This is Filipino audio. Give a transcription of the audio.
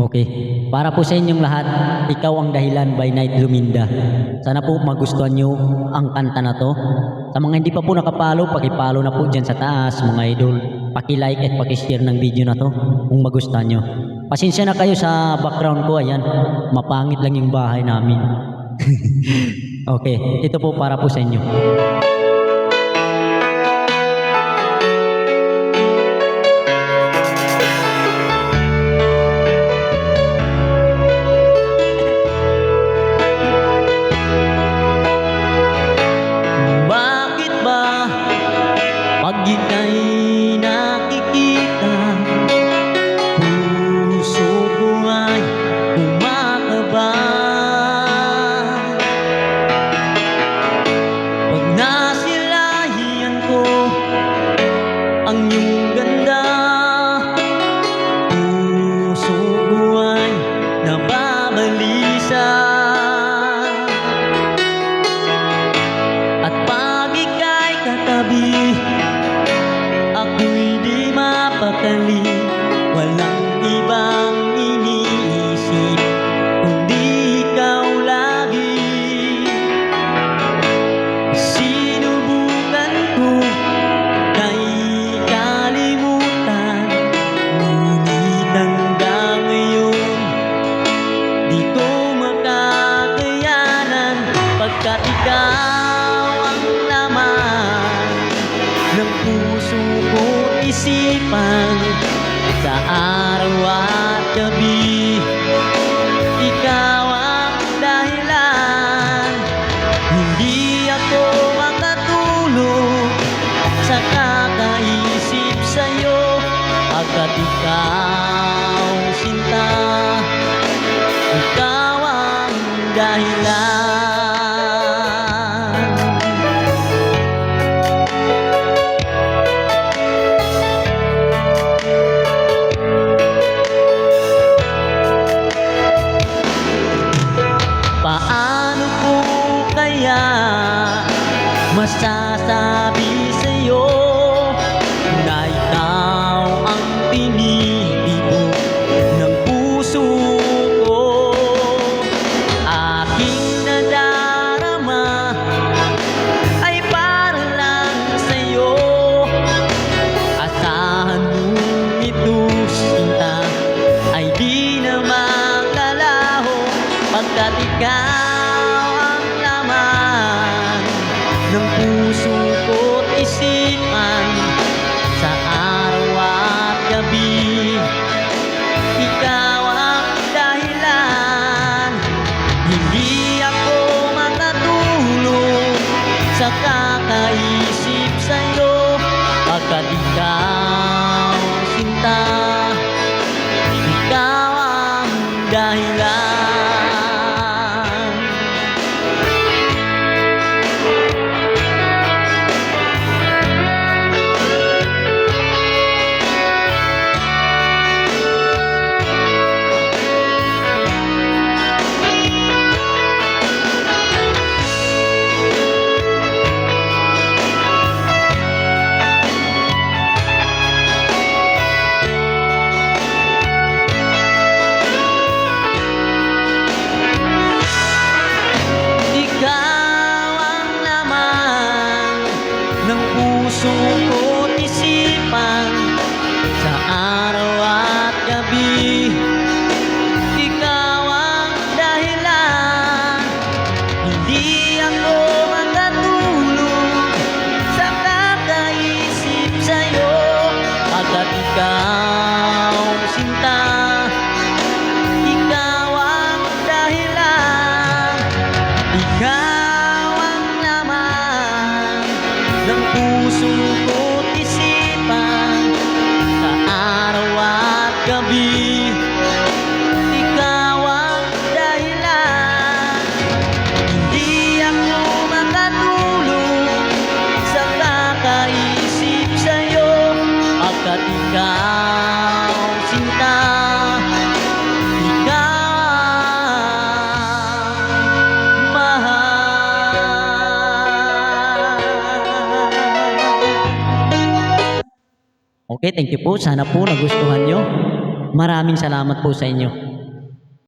Okay. Para po sa inyong lahat, Ikaw ang Dahilan by Night Luminda. Sana po magustuhan nyo ang kanta na to. Sa mga hindi pa po nakapalo, pakipalo na po dyan sa taas, mga idol. Paki-like at paki-share ng video na to kung magustuhan nyo. Pasensya na kayo sa background ko, ayan. Mapangit lang yung bahay namin. Okay, ito po para po sa inyo. Pag ika'y nakikita, puso ko ay kumakaba. Pag nasilayan ko ang iyong ganda, puso ko ay nababalisa. At pag ika'y katabi, ako'y di mapakali, walang ibang iniisip kundi ikaw lagi. Sinubukan ko na'y kalimutan, ngunit hanggang ngayon di ko makakayanan, pagkat ikaw ang laman ng puso ko, isipan sa araw at gabi. Ikaw ang dahilan, hindi ako makatulog sa kakaisip sa'yo, pagkat ikaw sinta, ikaw ang dahilan. Paano ko kaya masasabi sa'yo na ikaw ang tinitibok ng puso ko? Aking nadarama ay para lang sa'yo, asahan mong ito sinta ay di na makalaho, pagkat ikaw ang laman ng puso ko't isipan sa araw at gabi. Ikaw ang dahilan, hindi ako makatulog sa kakaisip sa'yo, pagkat ikaw sinta, ikaw ang dahilan. Puso ko't isipan sa araw at gabi. Ikaw ang dahilan, hindi ako makatulog sa kakaisip sa'yo, pagkat ikaw sinta, ikaw ang dahilan. Ikaw ang laman ng puso ko't isipan sa araw at gabi. Ikaw ang dahilan, hindi ako makatulog sa kakaisip sa'yo, pagkat ikaw sinta, ikaw ang mahal. Okay, thank you po. Sana po nagustuhan nyo. Maraming salamat po sa inyo.